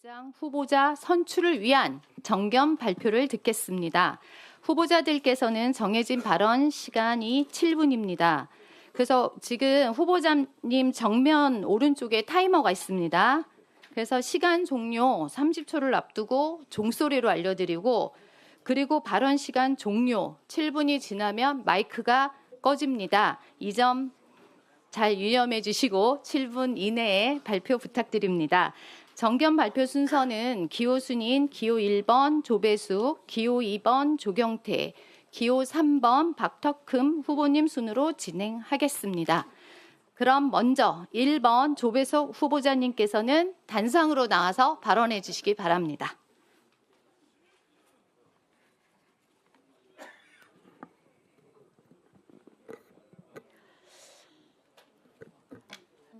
부의장 후보자 선출을 위한 정견 발표를 듣겠습니다. 후보자들께서는 정해진 발언 시간이 7분입니다. 그래서 지금 후보자님 정면 오른쪽에 타이머가 있습니다. 그래서 시간 종료 30초를 앞두고 종소리로 알려드리고 그리고 발언 시간 종료 7분이 지나면 마이크가 꺼집니다. 이 점 잘 유념해 주시고 7분 이내에 발표 부탁드립니다. 정견 발표 순서는 기호 순위인 기호 1번 조배숙, 기호 2번 조경태, 기호 3번 박덕흠 후보님 순으로 진행하겠습니다. 그럼 먼저 1번 조배숙 후보자님께서는 단상으로 나와서 발언해 주시기 바랍니다.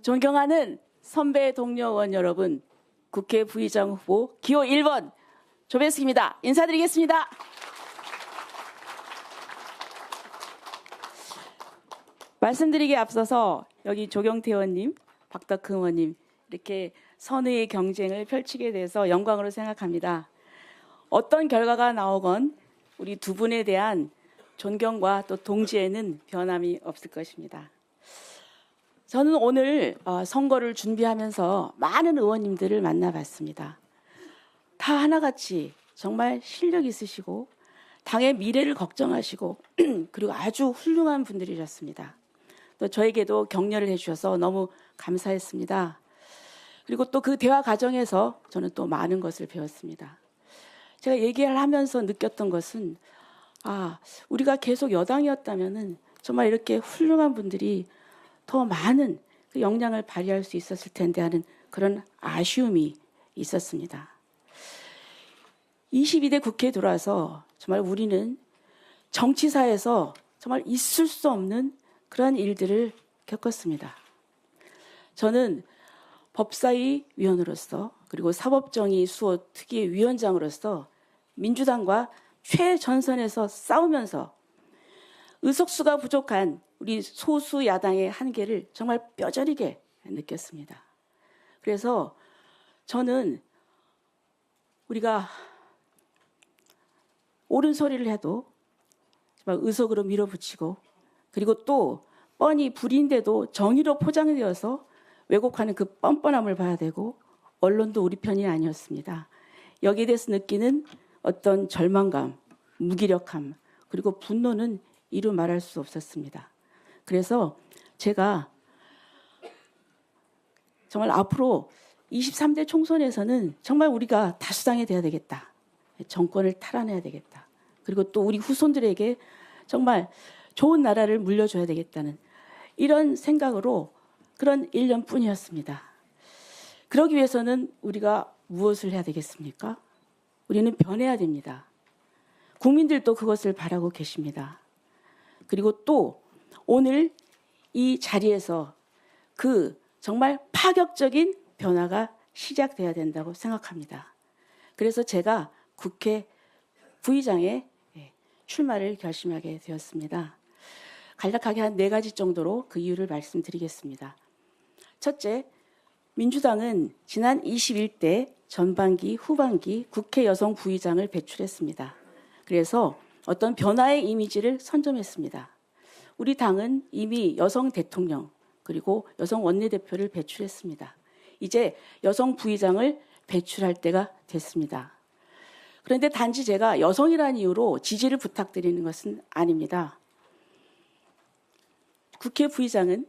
존경하는 선배 동료 의원 여러분, 국회 부의장 후보 기호 1번 조배숙입니다. 인사드리겠습니다. 말씀드리기에 앞서서 여기 조경태 의원님, 박덕흠 의원님 이렇게 선의의 경쟁을 펼치게 돼서 영광으로 생각합니다. 어떤 결과가 나오건 우리 두 분에 대한 존경과 또 동지에는 변함이 없을 것입니다. 저는 오늘 선거를 준비하면서 많은 의원님들을 만나봤습니다. 다 하나같이 정말 실력 있으시고 당의 미래를 걱정하시고 그리고 아주 훌륭한 분들이셨습니다. 또 저에게도 격려를 해주셔서 너무 감사했습니다. 그리고 또 그 대화 과정에서 저는 또 많은 것을 배웠습니다. 제가 얘기를 하면서 느꼈던 것은 우리가 계속 여당이었다면은 정말 이렇게 훌륭한 분들이 더 많은 그 역량을 발휘할 수 있었을 텐데 하는 그런 아쉬움이 있었습니다. 22대 국회에 들어와서 정말 우리는 정치사에서 정말 있을 수 없는 그런 일들을 겪었습니다. 저는 법사위 위원으로서 그리고 사법정의 수호 특위 위원장으로서 민주당과 최전선에서 싸우면서 의석수가 부족한 우리 소수 야당의 한계를 정말 뼈저리게 느꼈습니다. 그래서 저는 우리가 옳은 소리를 해도 정말 의석으로 밀어붙이고 그리고 또 뻔히 불인데도 정의로 포장되어서 왜곡하는 그 뻔뻔함을 봐야 되고 언론도 우리 편이 아니었습니다. 여기에 대해서 느끼는 어떤 절망감, 무기력함 그리고 분노는 이루 말할 수 없었습니다. 그래서 제가 정말 앞으로 23대 총선에서는 정말 우리가 다수당이 돼야 되겠다. 정권을 탈환해야 되겠다. 그리고 또 우리 후손들에게 정말 좋은 나라를 물려줘야 되겠다는 이런 생각으로 그런 1년뿐이었습니다. 그러기 위해서는 우리가 무엇을 해야 되겠습니까? 우리는 변해야 됩니다. 국민들도 그것을 바라고 계십니다. 그리고 또 오늘 이 자리에서 그 정말 파격적인 변화가 시작돼야 된다고 생각합니다. 그래서 제가 국회 부의장에 출마를 결심하게 되었습니다. 간략하게 한 4가지 정도로 그 이유를 말씀드리겠습니다. 첫째, 민주당은 지난 21대 전반기, 후반기 국회 여성 부의장을 배출했습니다. 그래서 어떤 변화의 이미지를 선점했습니다. 우리 당은 이미 여성 대통령 그리고 여성 원내대표를 배출했습니다. 이제 여성 부의장을 배출할 때가 됐습니다. 그런데 단지 제가 여성이라는 이유로 지지를 부탁드리는 것은 아닙니다. 국회 부의장은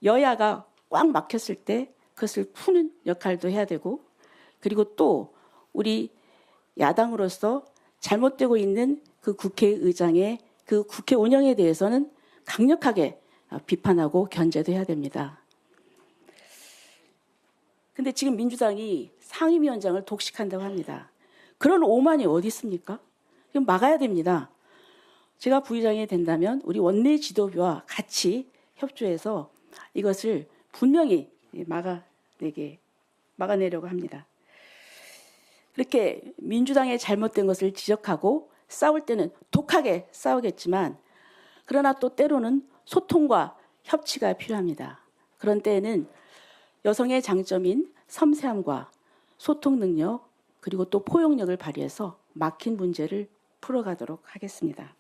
여야가 꽉 막혔을 때 그것을 푸는 역할도 해야 되고 그리고 또 우리 야당으로서 잘못되고 있는 그 국회의장의 그 국회 운영에 대해서는 강력하게 비판하고 견제도 해야 됩니다. 근데 지금 민주당이 상임위원장을 독식한다고 합니다. 그런 오만이 어디 있습니까? 이건 막아야 됩니다. 제가 부의장이 된다면 우리 원내 지도부와 같이 협조해서 이것을 분명히 막아내려고 합니다. 그렇게 민주당의 잘못된 것을 지적하고 싸울 때는 독하게 싸우겠지만 그러나 또 때로는 소통과 협치가 필요합니다. 그런 때에는 여성의 장점인 섬세함과 소통 능력 그리고 또 포용력을 발휘해서 막힌 문제를 풀어가도록 하겠습니다.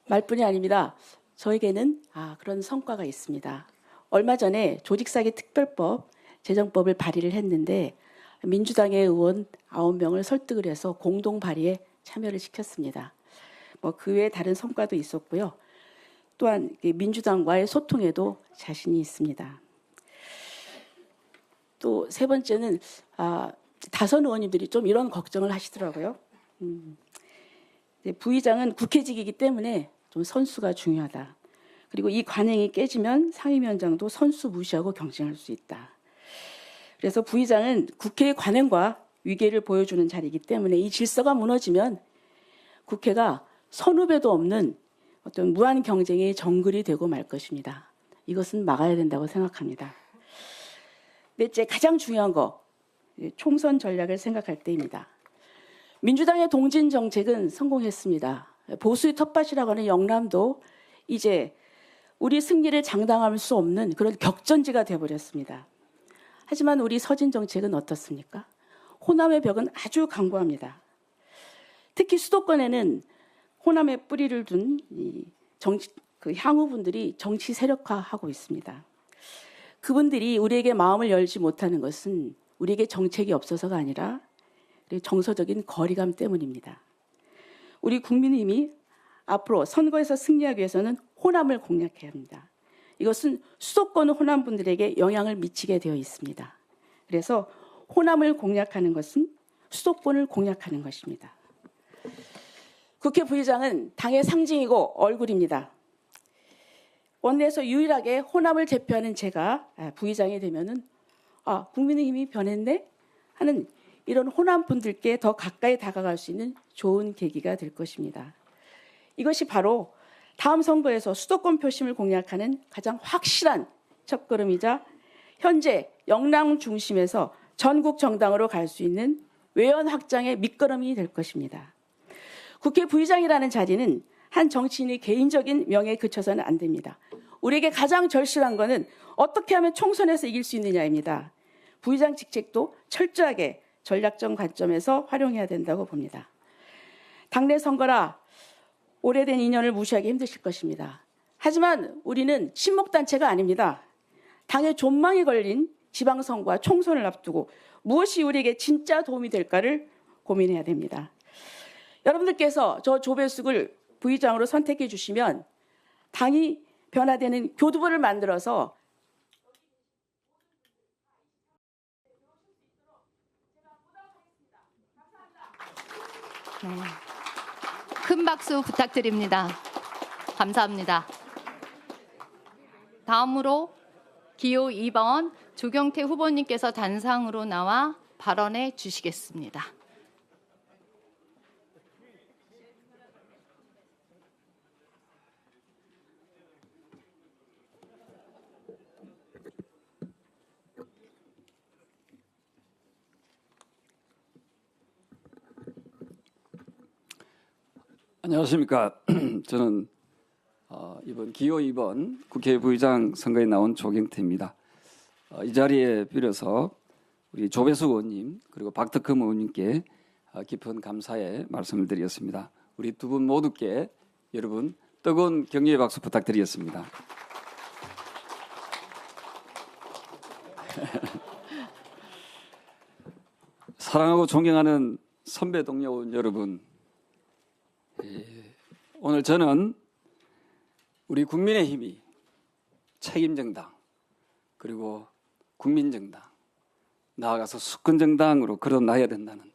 말뿐이 아닙니다. 저에게는 그런 성과가 있습니다. 얼마 전에 조직사기 특별법 제정법을 발의를 했는데 민주당의 의원 9명을 설득을 해서 공동 발의에 참여를 시켰습니다. 그 외에 다른 성과도 있었고요. 또한 민주당과의 소통에도 자신이 있습니다. 또 세 번째는 다선 의원님들이 좀 이런 걱정을 하시더라고요. 부의장은 국회직이기 때문에 좀 선수가 중요하다. 그리고 이 관행이 깨지면 상임위원장도 선수 무시하고 경쟁할 수 있다. 그래서 부의장은 국회의 관행과 위계를 보여주는 자리이기 때문에 이 질서가 무너지면 국회가 선후배도 없는 어떤 무한 경쟁의 정글이 되고 말 것입니다. 이것은 막아야 된다고 생각합니다. 넷째, 가장 중요한 거, 총선 전략을 생각할 때입니다. 민주당의 동진 정책은 성공했습니다. 보수의 텃밭이라고 하는 영남도 이제 우리 승리를 장담할 수 없는 그런 격전지가 되어버렸습니다. 하지만 우리 서진 정책은 어떻습니까? 호남의 벽은 아주 강고합니다. 특히 수도권에는 호남에 뿌리를 둔 향후분들이 정치 세력화하고 있습니다. 그분들이 우리에게 마음을 열지 못하는 것은 우리에게 정책이 없어서가 아니라 정서적인 거리감 때문입니다. 우리 국민의힘이 앞으로 선거에서 승리하기 위해서는 호남을 공략해야 합니다. 이것은 수도권 호남 분들에게 영향을 미치게 되어 있습니다. 그래서 호남을 공략하는 것은 수도권을 공략하는 것입니다. 국회 부의장은 당의 상징이고 얼굴입니다. 원내에서 유일하게 호남을 대표하는 제가 부의장이 되면은 국민의힘이 변했네 하는 이런 호남 분들께 더 가까이 다가갈 수 있는 좋은 계기가 될 것입니다. 이것이 바로 다음 선거에서 수도권 표심을 공략하는 가장 확실한 첫걸음이자 현재 영남 중심에서 전국 정당으로 갈 수 있는 외연 확장의 밑거름이 될 것입니다. 국회 부의장이라는 자리는 한 정치인의 개인적인 명예에 그쳐서는 안 됩니다. 우리에게 가장 절실한 것은 어떻게 하면 총선에서 이길 수 있느냐입니다. 부의장 직책도 철저하게 전략적 관점에서 활용해야 된다고 봅니다. 당내 선거라 오래된 인연을 무시하기 힘드실 것입니다. 하지만 우리는 친목단체가 아닙니다. 당의 존망이 걸린 지방선거와 총선을 앞두고 무엇이 우리에게 진짜 도움이 될까를 고민해야 됩니다. 여러분들께서 저 조배숙을 부의장으로 선택해 주시면 당이 변화되는 교두보를 만들어서 큰 박수 부탁드립니다. 감사합니다. 다음으로 기호 2번 조경태 후보님께서 단상으로 나와 발언해 주시겠습니다. 안녕하십니까. 저는 이번 기호 2번 국회 부의장 선거에 나온 조경태입니다. 이 자리에 빌어서 우리 조배숙 의원님 그리고 박덕흠 의원님께 깊은 감사의 말씀을 드리겠습니다. 우리 두 분 모두께 여러분 뜨거운 격려의 박수 부탁드리겠습니다. 사랑하고 존경하는 선배 동료 여러분, 오늘 저는 우리 국민의힘이 책임정당 그리고 국민정당 나아가서 수권정당으로 걸어놔야 된다는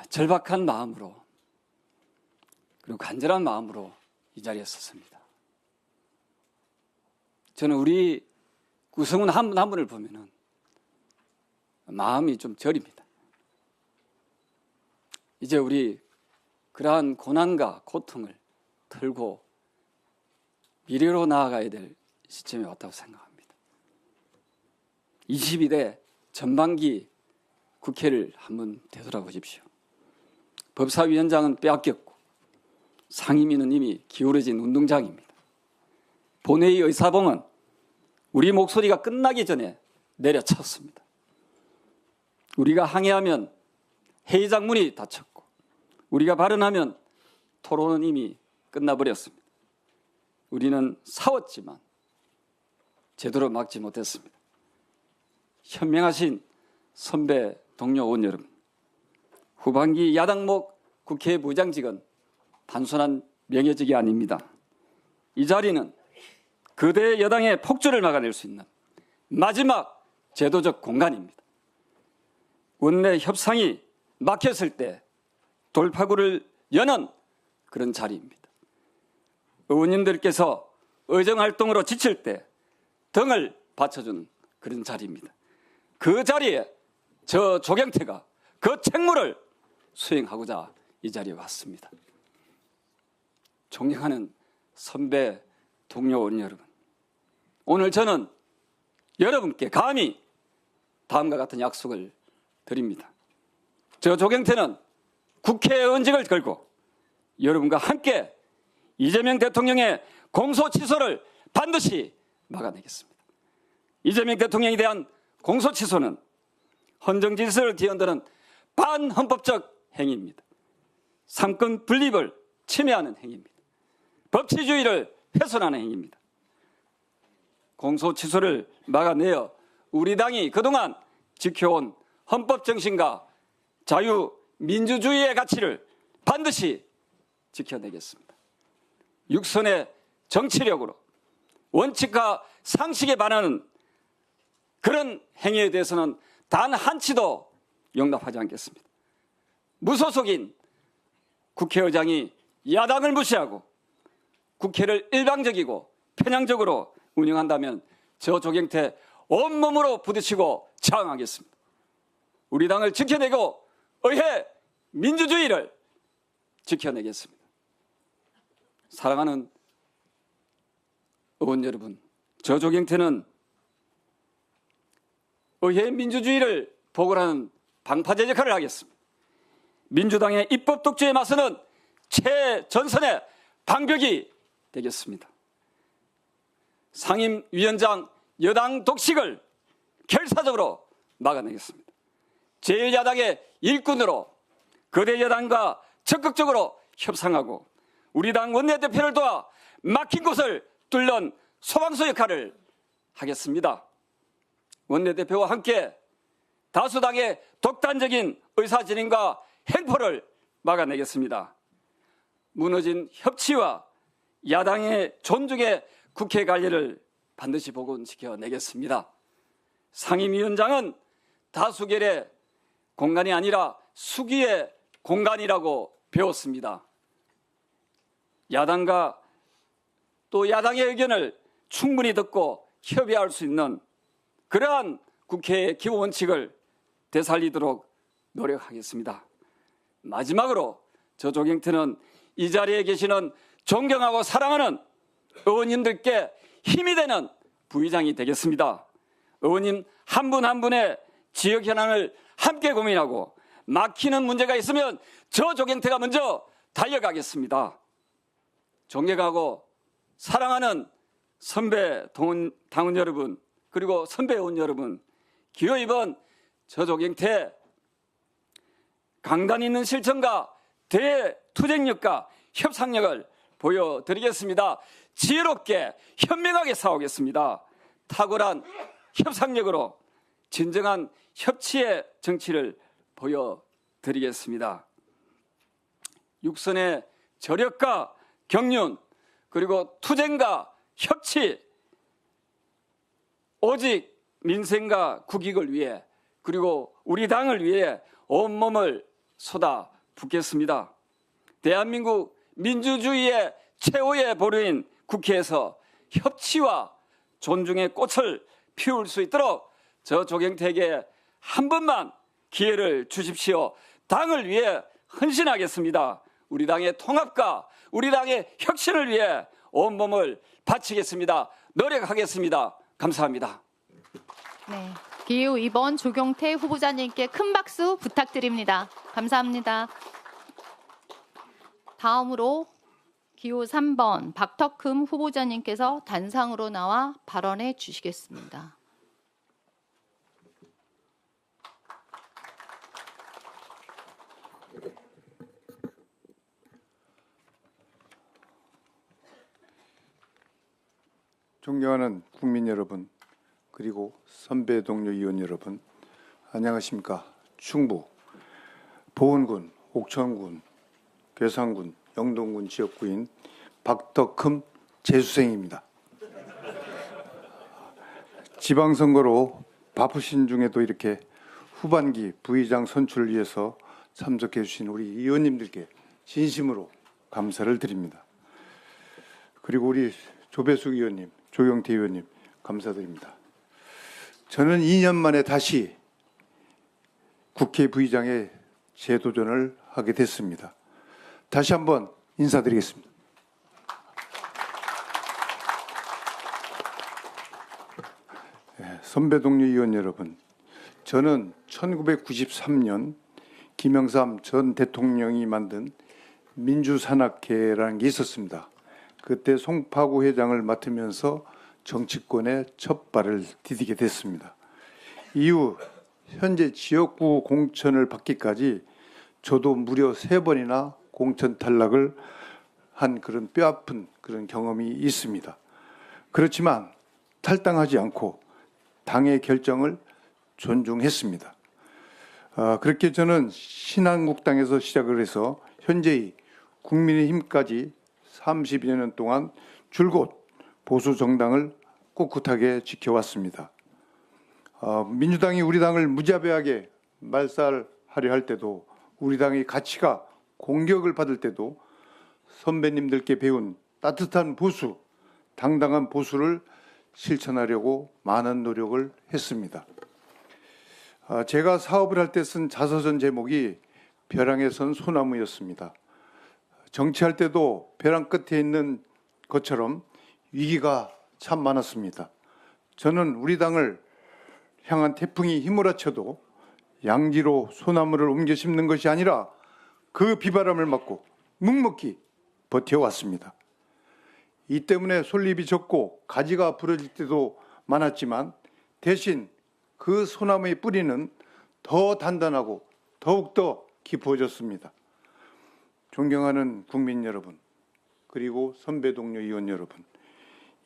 절박한 마음으로 그리고 간절한 마음으로 이 자리에 섰습니다. 저는 우리 구성원 한 분 한 분을 보면은 마음이 좀 저립니다. 이제 우리 그러한 고난과 고통을 털고 미래로 나아가야 될 시점이 왔다고 생각합니다. 22대 전반기 국회를 한번 되돌아보십시오. 법사위원장은 빼앗겼고 상임위는 이미 기울어진 운동장입니다. 본회의 의사봉은 우리 목소리가 끝나기 전에 내려쳤습니다. 우리가 항의하면 회의장 문이 닫혔고 우리가 발언하면 토론은 이미 끝나버렸습니다. 우리는 싸웠지만 제대로 막지 못했습니다. 현명하신 선배 동료 의원 여러분, 후반기 야당목 국회부의장직은 단순한 명예직이 아닙니다. 이 자리는 거대 여당의 폭주를 막아낼 수 있는 마지막 제도적 공간입니다. 원내 협상이 막혔을 때 돌파구를 여는 그런 자리입니다. 의원님들께서 의정활동으로 지칠 때 등을 받쳐주는 그런 자리입니다. 그 자리에 저 조경태가 그 책무를 수행하고자 이 자리에 왔습니다. 존경하는 선배 동료 의원 여러분, 오늘 저는 여러분께 감히 다음과 같은 약속을 드립니다. 저 조경태는 국회의원직을 걸고 여러분과 함께 이재명 대통령의 공소 취소를 반드시 막아내겠습니다. 이재명 대통령에 대한 공소 취소는 헌정 질서를 뒤흔드는 반헌법적 행위입니다. 삼권 분립을 침해하는 행위입니다. 법치주의를 훼손하는 행위입니다. 공소 취소를 막아내어 우리 당이 그동안 지켜온 헌법 정신과 자유민주주의의 가치를 반드시 지켜내겠습니다. 육선의 정치력으로 원칙과 상식에 반하는 그런 행위에 대해서는 단 한치도 용납하지 않겠습니다. 무소속인 국회의장이 야당을 무시하고 국회를 일방적이고 편향적으로 운영한다면 저 조경태 온몸으로 부딪히고 저항하겠습니다. 우리 당을 지켜내고 의회 민주주의를 지켜내겠습니다. 사랑하는 의원 여러분, 저 조경태는 의회 민주주의를 보고하는 방파제 역할을 하겠습니다. 민주당의 입법 독주에 맞서는 최전선의 방벽이 되겠습니다. 상임위원장 여당 독식을 결사적으로 막아내겠습니다. 제1야당의 일꾼으로 거대 여당과 적극적으로 협상하고 우리 당 원내대표를 도와 막힌 곳을 뚫는 소방서 역할을 하겠습니다. 원내대표와 함께 다수당의 독단적인 의사진행과 행포를 막아내겠습니다. 무너진 협치와 야당의 존중의 국회 관리를 반드시 복원시켜내겠습니다. 상임위원장은 다수결의 공간이 아니라 수기의 공간이라고 배웠습니다. 야당과 또 야당의 의견을 충분히 듣고 협의할 수 있는 그러한 국회의 기본원칙을 되살리도록 노력하겠습니다. 마지막으로 저 조경태는 이 자리에 계시는 존경하고 사랑하는 의원님들께 힘이 되는 부의장이 되겠습니다. 의원님 한 분 한 분의 지역 현안을 함께 고민하고 막히는 문제가 있으면 저 조경태가 먼저 달려가겠습니다. 존경하고 사랑하는 선배 당원 여러분, 그리고 선배 의원 여러분, 기호 2번 저 조경태 강단 있는 실천과 대투쟁력과 협상력을 보여드리겠습니다. 지혜롭게 현명하게 싸우겠습니다. 탁월한 협상력으로 진정한 협치의 정치를 보여드리겠습니다. 육선의 저력과 경륜, 그리고 투쟁과 협치, 오직 민생과 국익을 위해, 그리고 우리 당을 위해 온몸을 쏟아붓겠습니다. 대한민국 민주주의의 최후의 보루인 국회에서 협치와 존중의 꽃을 피울 수 있도록 저 조경태에게 한 번만 기회를 주십시오. 당을 위해 헌신하겠습니다. 우리 당의 통합과 우리 당의 혁신을 위해 온몸을 바치겠습니다. 노력하겠습니다. 감사합니다. 네, 기호 2번 조경태 후보자님께 큰 박수 부탁드립니다. 감사합니다. 다음으로 기호 3번 박덕흠 후보자님께서 단상으로 나와 발언해 주시겠습니다. 존경하는 국민 여러분, 그리고 선배 동료 의원 여러분, 안녕하십니까. 충북 보은군, 옥천군, 괴산군, 영동군 지역구인 박덕흠 재수생입니다. 지방선거로 바쁘신 중에도 이렇게 후반기 부의장 선출을 위해서 참석해 주신 우리 의원님들께 진심으로 감사를 드립니다. 그리고 우리 조배숙 의원님, 조경태 의원님 감사드립니다. 저는 2년 만에 다시 국회 부의장에 재도전을 하게 됐습니다. 다시 한번 인사드리겠습니다. 선배 동료 의원 여러분, 저는 1993년 김영삼 전 대통령이 만든 민주산악회라는 게 있었습니다. 그때 송파구 회장을 맡으면서 정치권에 첫 발을 디디게 됐습니다. 이후 현재 지역구 공천을 받기까지 저도 무려 3번이나 공천 탈락을 한 그런 뼈아픈 그런 경험이 있습니다. 그렇지만 탈당하지 않고 당의 결정을 존중했습니다. 그렇게 저는 신한국당에서 시작을 해서 현재의 국민의힘까지 30여 년 동안 줄곧 보수 정당을 꿋꿋하게 지켜왔습니다. 민주당이 우리 당을 무자비하게 말살하려 할 때도, 우리 당의 가치가 공격을 받을 때도 선배님들께 배운 따뜻한 보수, 당당한 보수를 실천하려고 많은 노력을 했습니다. 제가 사업을 할 때 쓴 자서전 제목이 벼랑에 선 소나무였습니다. 정치할 때도 벼랑 끝에 있는 것처럼 위기가 참 많았습니다. 저는 우리 당을 향한 태풍이 휘몰아쳐도 양지로 소나무를 옮겨 심는 것이 아니라 그 비바람을 맞고 묵묵히 버텨왔습니다. 이 때문에 솔잎이 적고 가지가 부러질 때도 많았지만 대신 그 소나무의 뿌리는 더 단단하고 더욱더 깊어졌습니다. 존경하는 국민 여러분, 그리고 선배 동료 의원 여러분,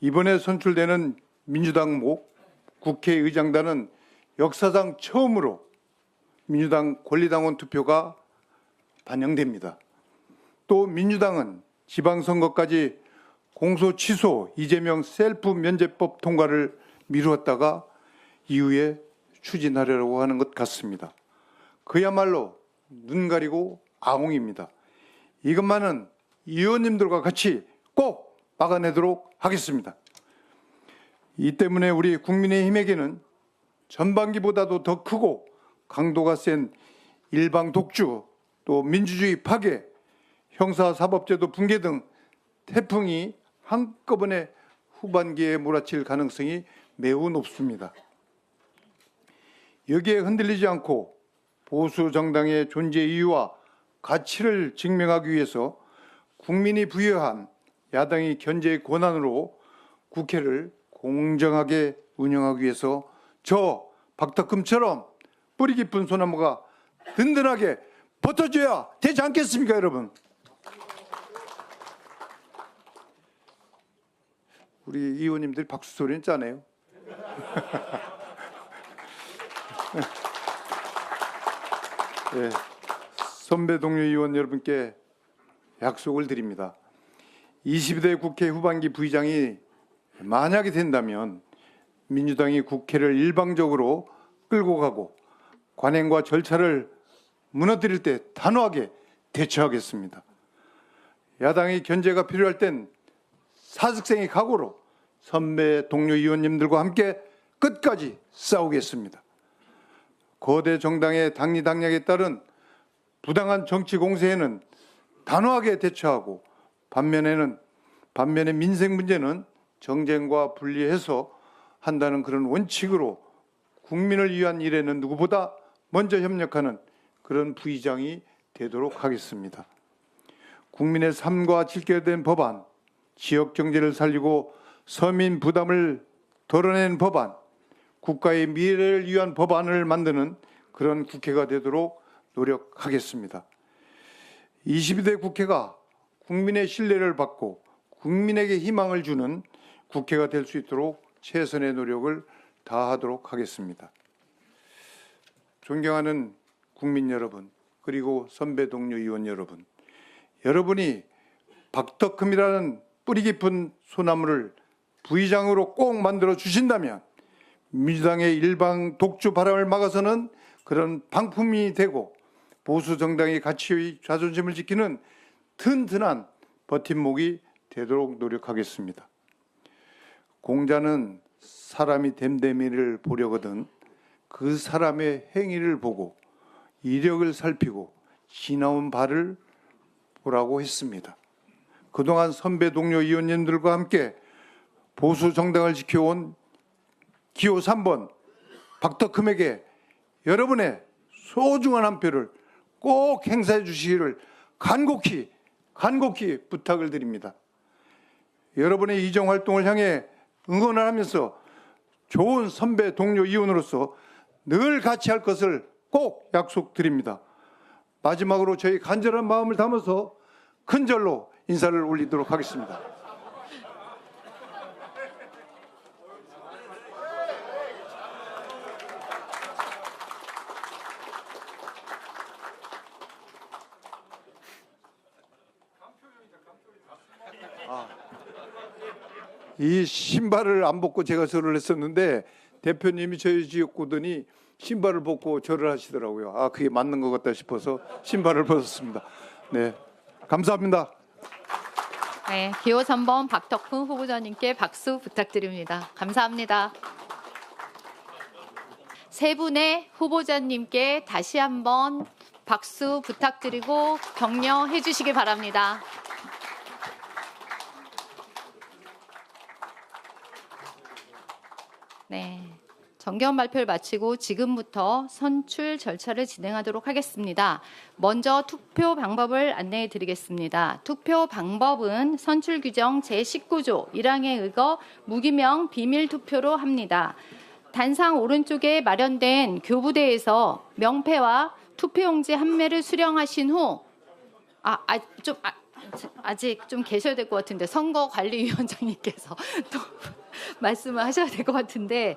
이번에 선출되는 민주당 국회의장단은 역사상 처음으로 민주당 권리당원 투표가 반영됩니다. 또 민주당은 지방선거까지 공소 취소 이재명 셀프 면제법 통과를 미루었다가 이후에 추진하려고 하는 것 같습니다. 그야말로 눈 가리고 아웅입니다. 이것만은 의원님들과 같이 꼭 막아내도록 하겠습니다. 이 때문에 우리 국민의힘에게는 전반기보다도 더 크고 강도가 센 일방 독주, 또 민주주의 파괴, 형사사법제도 붕괴 등 태풍이 한꺼번에 후반기에 몰아칠 가능성이 매우 높습니다. 여기에 흔들리지 않고 보수 정당의 존재 이유와 가치를 증명하기 위해서 국민이 부여한 야당의 견제 권한으로 국회를 공정하게 운영하기 위해서 저 박덕흠처럼 뿌리 깊은 소나무가 든든하게 버텨줘야 되지 않겠습니까, 여러분? 우리 의원님들 박수 소리는 짜네요. 네, 선배 동료 의원 여러분께 약속을 드립니다. 22대 국회 후반기 부의장이 만약에 된다면 민주당이 국회를 일방적으로 끌고 가고 관행과 절차를 무너뜨릴 때 단호하게 대처하겠습니다. 야당의 견제가 필요할 땐 사직생의 각오로 선배 동료 의원님들과 함께 끝까지 싸우겠습니다. 거대 정당의 당리당략에 따른 부당한 정치 공세에는 단호하게 대처하고 반면에 민생 문제는 정쟁과 분리해서 한다는 그런 원칙으로 국민을 위한 일에는 누구보다 먼저 협력하는 그런 부의장이 되도록 하겠습니다. 국민의 삶과 직결된 법안, 지역 경제를 살리고 서민 부담을 덜어낸 법안, 국가의 미래를 위한 법안을 만드는 그런 국회가 되도록 노력하겠습니다. 22대 국회가 국민의 신뢰를 받고 국민에게 희망을 주는 국회가 될 수 있도록 최선의 노력을 다하도록 하겠습니다. 존경하는 국민 여러분, 그리고 선배 동료 의원 여러분, 여러분이 박덕흠이라는 뿌리 깊은 소나무를 부의장으로 꼭 만들어 주신다면 민주당의 일방 독주 바람을 막아서는 그런 방품이 되고 보수 정당의 가치의 자존심을 지키는 튼튼한 버팀목이 되도록 노력하겠습니다. 공자는 사람이 됨됨이를 보려거든 그 사람의 행위를 보고 이력을 살피고 지나온 바를 보라고 했습니다. 그동안 선배 동료 의원님들과 함께 보수 정당을 지켜온 기호 3번 박덕흠에게 여러분의 소중한 한 표를 꼭 행사해 주시기를 간곡히 부탁을 드립니다. 여러분의 이정 활동을 향해 응원을 하면서 좋은 선배 동료 의원으로서 늘 같이 할 것을 꼭 약속드립니다. 마지막으로 저희 간절한 마음을 담아서 큰 절로 인사를 올리도록 하겠습니다. 이 신발을 안 벗고 제가 절을 했었는데 대표님이 저희 지역구더니 신발을 벗고 절을 하시더라고요. 아, 그게 맞는 것 같다 싶어서 신발을 벗었습니다. 네, 감사합니다. 네, 기호 3번 박덕흠 후보자님께 박수 부탁드립니다. 감사합니다. 세 분의 후보자님께 다시 한번 박수 부탁드리고 격려해 주시기 바랍니다. 네, 정견 발표를 마치고 지금부터 선출 절차를 진행하도록 하겠습니다. 먼저 투표 방법을 안내해 드리겠습니다. 투표 방법은 선출 규정 제19조 1항에 의거 무기명 비밀 투표로 합니다. 단상 오른쪽에 마련된 교부대에서 명패와 투표용지 한 매를 수령하신 후 아직 좀 계셔야 될 것 같은데 선거관리위원장님께서 또 말씀을 하셔야 될 것 같은데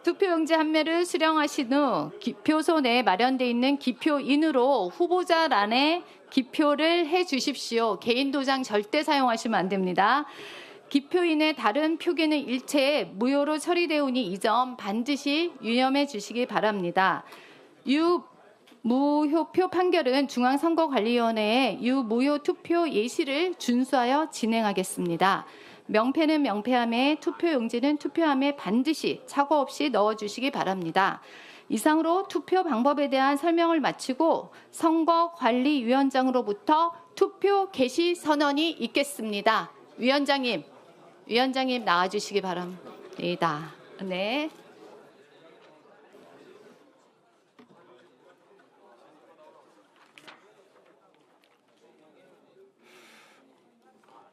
투표용지 한 매를 수령하신 후 기표소에 마련돼 있는 기표인으로 후보자란에 기표를 해 주십시오. 개인 도장 절대 사용하시면 안 됩니다. 기표인의 다른 표기는 일체 무효로 처리되오니 이 점 반드시 유념해 주시기 바랍니다. 유무효표 판결은 중앙선거관리위원회의 유무효 투표 예시를 준수하여 진행하겠습니다. 명패는 명패함에 투표용지는 투표함에 반드시 착오 없이 넣어주시기 바랍니다. 이상으로 투표 방법에 대한 설명을 마치고 선거관리위원장으로부터 투표 개시 선언이 있겠습니다. 위원장님 나와주시기 바랍니다. 네.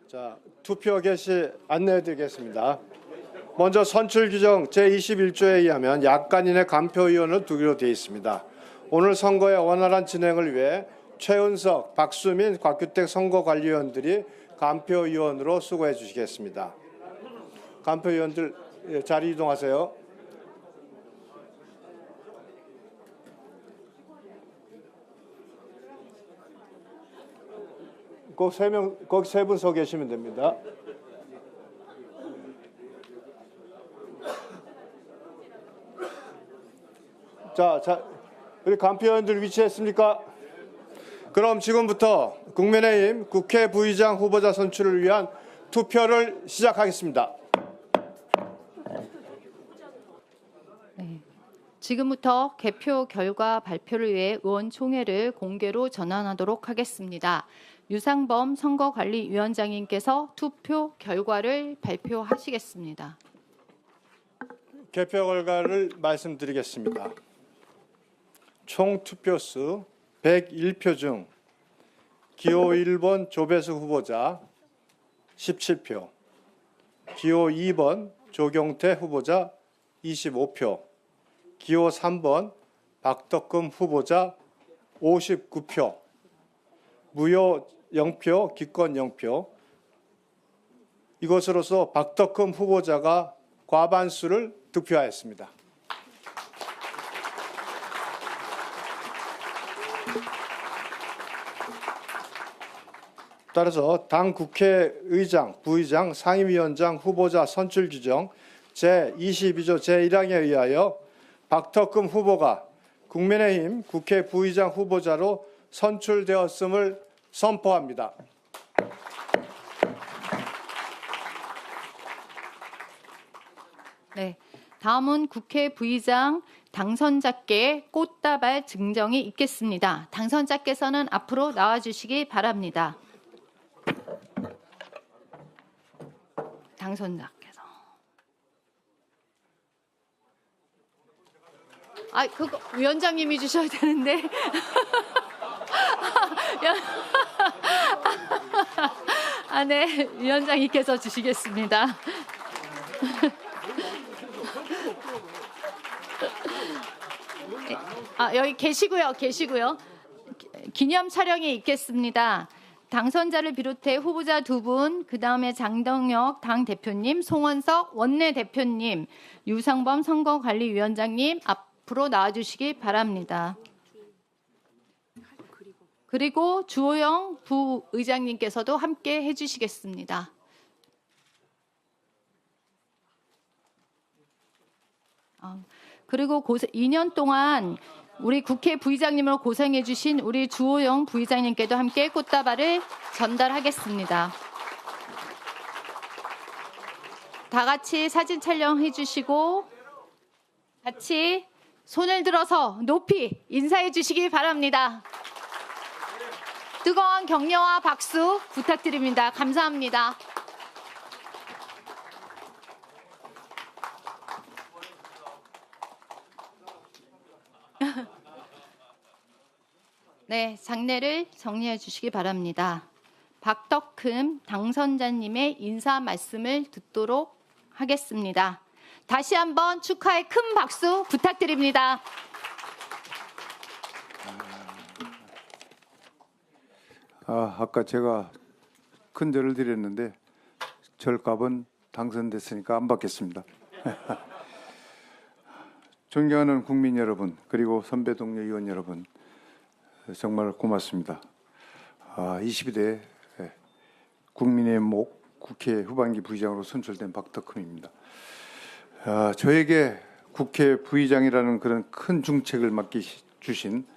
자, 투표 개시 안내해 드리겠습니다. 먼저 선출 규정 제21조에 의하면 약간인의 간표위원을 두기로 되어 있습니다. 오늘 선거의 원활한 진행을 위해 최은석, 박수민, 곽규택 선거관리위원들이 간표위원으로 수고해 주시겠습니다. 간표위원들 자리 이동하세요. 거기 세 분 서 계시면 됩니다. 자, 우리 간표위원들 위치했습니까? 그럼 지금부터 국민의힘 국회 부의장 후보자 선출을 위한 투표를 시작하겠습니다. 네. 지금부터 개표 결과 발표를 위해 의원총회를 공개로 전환하도록 하겠습니다. 유상범 선거관리위원장님께서 투표 결과를 발표하시겠습니다. 개표 결과를 말씀드리겠습니다. 총 투표수 101표 중 기호 1번 조배수 후보자 17표, 기호 2번 조경태 후보자 25표, 기호 3번 박덕금 후보자 59표, 무효 0표, 기권 0표. 이것으로서 박덕금 후보자가 과반수를 득표하였습니다. 따라서 당 국회의장, 부의장, 상임위원장 후보자 선출 규정 제22조 제1항에 의하여 박덕금 후보가 국민의힘 국회 부의장 후보자로 선출되었음을 선포합니다. 네, 다음은 국회 부의장 당선자께 꽃다발 증정이 있겠습니다. 당선자께서는 앞으로 나와주시기 바랍니다. 당선자께서. 아, 그거 위원장님이 주셔야 되는데. 아, 네, 위원장님께서 주시겠습니다. 아, 여기 계시고요. 기념 촬영이 있겠습니다. 당선자를 비롯해 후보자 2분, 그다음에 장동혁 당대표님, 송원석 원내대표님, 유상범 선거관리위원장님 앞으로 나와주시기 바랍니다. 그리고 주호영 부의장님께서도 함께 해주시겠습니다. 그리고 2년 동안 우리 국회 부의장님으로 고생해 주신 우리 주호영 부의장님께도 함께 꽃다발을 전달하겠습니다. 다 같이 사진 촬영해 주시고 같이 손을 들어서 높이 인사해 주시기 바랍니다. 뜨거운 격려와 박수 부탁드립니다. 감사합니다. 네, 장례를 정리해 주시기 바랍니다. 박덕금 당선자님의 인사 말씀을 듣도록 하겠습니다. 다시 한번 축하의 큰 박수 부탁드립니다. 아까 제가 큰 절을 드렸는데 절값은 당선됐으니까 안 받겠습니다. 존경하는 국민 여러분, 그리고 선배 동료 의원 여러분, 정말 고맙습니다. 22대 국민의 목 국회 후반기 부의장으로 선출된 박덕흠입니다. 저에게 국회 부의장이라는 그런 큰 중책을 맡겨주신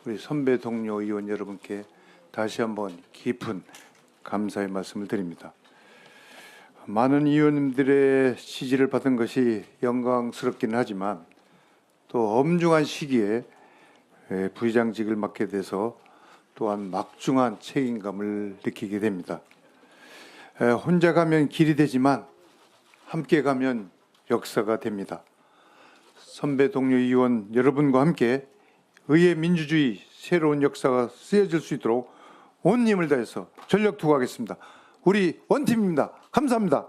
우리 선배 동료 의원 여러분께 다시 한번 깊은 감사의 말씀을 드립니다. 많은 의원님들의 지지를 받은 것이 영광스럽기는 하지만 또 엄중한 시기에 부의장직을 맡게 돼서 또한 막중한 책임감을 느끼게 됩니다. 혼자 가면 길이 되지만 함께 가면 역사가 됩니다. 선배 동료 의원 여러분과 함께 의회 민주주의 새로운 역사가 쓰여질 수 있도록 온 힘을 다해서 전력 투구하겠습니다. 우리 원팀입니다. 감사합니다.